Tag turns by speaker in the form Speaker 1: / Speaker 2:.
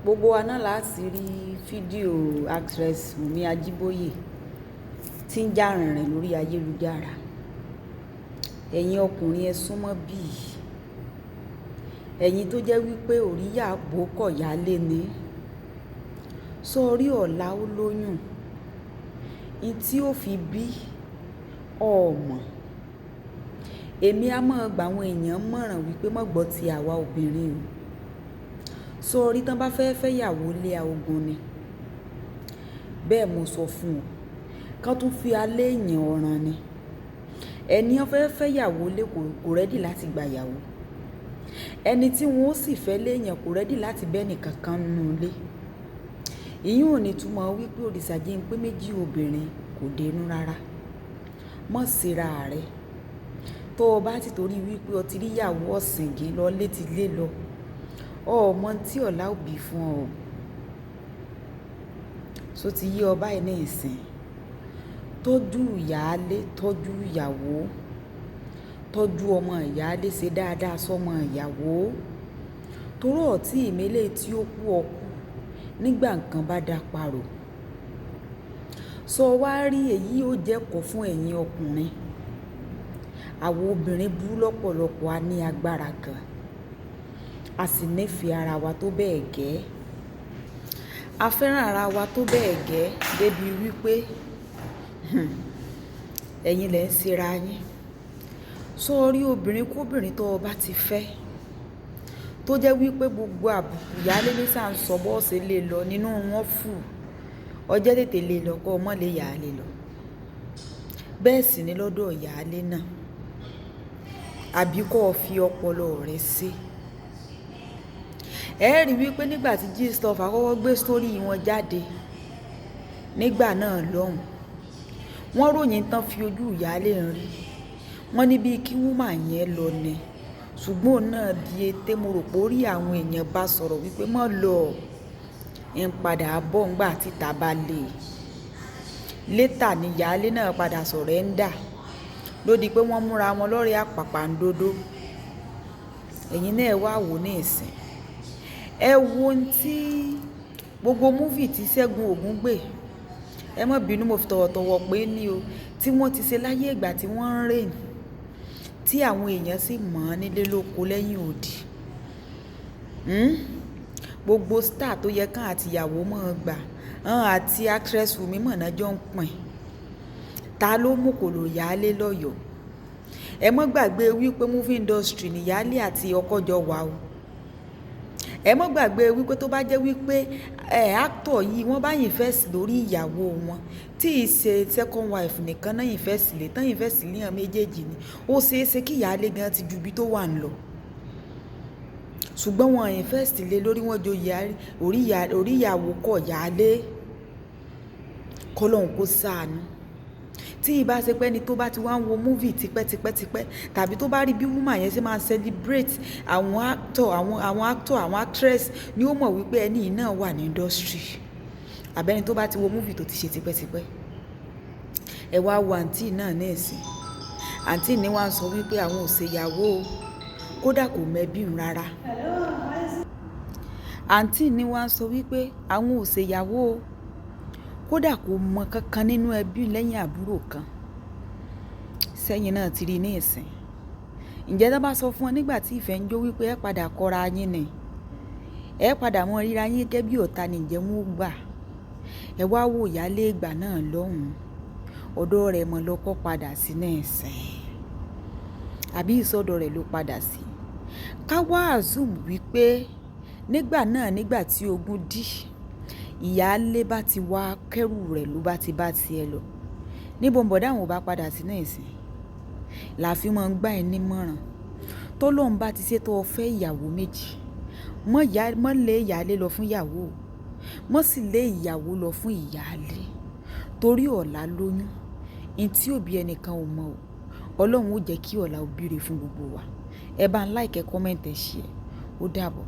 Speaker 1: Gbogbo wa náà láti rí fídíò actress Wunmi Ajíbóyè tí ń jà rìnrìn lórí ayélujára. Ẹ̀yin ọkùnrin ẹ súnmọ́ bí ẹ̀yin tó jẹ́ wípé òríyá àbò kọ̀ yálé ni sórí ọ̀la ó lóyún in tí ó fi bí ọmọ. Èmi á máa gba àwọn èèyàn mọ̀ràn wípé má gbọ́ ti àwa obìnrin o. Sórí tán bá fẹ́ fẹ́yàwó lé ogun ni. Bẹ́ẹ̀ mo sọ fún ọ. Kán tún fi alẹ́ èèyàn ọ̀ràn ni. Ẹni ó fẹ́ fẹ́yàwó lé kò rẹ́dì láti gbàyàwó. Ẹni tí wọ́n ó sì fẹ́ léèyàn kò rẹ́dì láti bẹ́ni kankan nù lé. Ìyún ò ní túmọ̀ wípé òrìṣà jẹ́ pé méjì obìnrin kò dénú rárá. Mọ̀ síra rẹ̀. Tó o bá ti torí wípé o ti rí ìyàwó ọ̀sìngín lọ létí lé lọ. Ọmọ tí ọ̀la ò bí fún ọ. So ti yí ọba ẹ̀ ní ìsìn. Tọ́jú ìyálé, tọ́jú ìyàwó. Tọ́jú ọmọ ìyálé, ṣe dáadáa sọ́mọ ìyàwó. Torí ọ̀tí ìmẹ́lẹ̀ tí ó kú ọkú nígbà nǹkan bá dá parò. Sọ wá rí èyí ó jẹ́kọ̀ọ́ fún ẹ̀yin ọkùnrin. Àwọn obìnrin burú lọ́pọ̀lọpọ̀ a ní agbára gan. A sì nífẹ̀ẹ́ ara wa tó bẹ́ẹ̀ gẹ́. A fẹ́ràn ara wa tó bẹ́ẹ̀ gẹ́ débi wípé ẹ̀yin lẹ ń ṣera yín. Sórí obìnrin kóbìnrin tó o bá ti fẹ́ tó jẹ́ wípé gbogbo àbùkù ìyálé ní sá ń sọ bọ́ọ̀sì lè lọ nínú wọn fù ọjọ́ tètè lè lọ kọ́ ọmọ lè yálé lọ. Bẹ́ẹ̀ sì ni lọ́dọ̀ ìyálé náà. Àbí kó o fi ọpọlọ rẹ sí. Ẹ rí wípé nígbà tí Gistloff àkọ́kọ́ gbé sórí wọn jáde nígbà náà lọ́hùn. Wọ́n ròyìn tán fi ojú ìyálé rí. Wọ́n ní bí kí woman yẹn lọ ni. Ṣùgbọ́n náà di ètè mo rò pé ó rí àwọn èèyàn bá sọ̀rọ̀ wípé mọ́ lọ ń padà bọ̀ ńgbà títa bá lè. Létà ni ìyálé náà padà sọ̀rọ̀ ẹ̀ ń dà. Lódi pé wọ́n múra wọn lọ́rẹ̀ àpàpàǹdodo. Ẹ̀yin náà wá wò ní ìsìn. Ẹ wo ohun tí gbogbo múfì tí Ṣẹ́gun Ògúngbè ẹ má bínú mo fi tọ̀wọ̀tọ̀wọ̀ pé ní o tí wọ́n ti ṣe láyé ìgbà tí wọ́n ń rìn tí àwọn èèyàn sì mọ̀ ọ́n nílé lóko lẹ́yìn odi. Gbogbo star tó yẹ kán àti ìyàwó máa gbà àti actress Wunmi mọ̀nà jọ ń pín. Ta ló mú kò lò yálé lọ́yọ̀ọ́? Ẹ má gbàgbé wípé movie industry ni ìyálé àti ọkọ jọ wà o. Ẹ má gbàgbé wípé tó bá jẹ́ wípé actor yìí wọ́n bá invest lórí ìyàwó wọn tí ì ṣe second wife nìkan náà invest lé tán invest lé hàn méjèèjì ni ó ṣeéṣe kí ìyálé gan ti ju ibi tó wà ń lọ. Ṣùgbọ́n wọn invest lé lórí wọn jọ orí ìyàwó kọ̀ yálé kọ́lọ́hún kó ṣàánú. Tí ìbá ṣe pé ẹni tó bá ti wá ń wo movie tipẹ́tipẹ́tipẹ́ tàbí tó bá rí bí woman yẹn ṣe máa celebrate àwọn actor àwọn actress ni ó mọ̀ wípé ẹni yìí náà wà ní industry. Àbẹ́ni tó bá ti wo movie tó ti ṣe tipẹ́tipẹ́. Ẹ wá wo àǹtí náà ní ìsìn. Àǹtí ni wọ́n sọ wípé àwọn ò ṣe ìyàwó kódà kò mẹ́bí rárá. Àǹtí ni wọ́n sọ wípé àwọn ò ṣe ìyàwó kódà kò mọ kankan nínú ẹbí lẹ́yìn àbúrò kan. Sẹ́yìn náà ti rí ní ìsìn. Ǹjẹ́ tó bá sọ fún ọ nígbà tí ìfẹ́ ń jó wípé ẹ padà kọra yín ni. Ẹ padà mọ ríra yín gẹ́gẹ́ bí ọ̀tá ni ǹjẹ́ wọ́n gbà. Ẹ wá wò ìyálé ìgbà náà lọ́hùn. Ọ̀dọ̀ rẹ̀ mọ̀ lọ́kọ́ padà sí ní ìsìn. Àbí ìsọdọ̀ rẹ̀ ló padà sí. Ká wá assume wípé nígbà náà nígbà tí ogun dí. Ìyálé bá ti wá kẹ́rù rẹ̀ ló bá ti bá tiẹ̀ lọ. Níbo ń bọ̀dá àwọn ò bá padà sí ní ìsìn. Làfi máa ń gbà ẹ́ nímọ̀ràn. Tó lóun bá ti ṣètò ọ̀fẹ́ ìyàwó méjì. Mọ́ lé ìyálé lọ fún ìyàwó. Mọ́ sì lé ìyàwó lọ fún ìyálé. Torí ọ̀la lóyún. In tí òbí ẹnìkan ò mọ̀ o. Ọlọ́run ó jẹ́ kí ọ̀la ó bíire fún gbogbo wa. Ẹ bá ń like, comment, ẹ share. Ó dàbọ̀.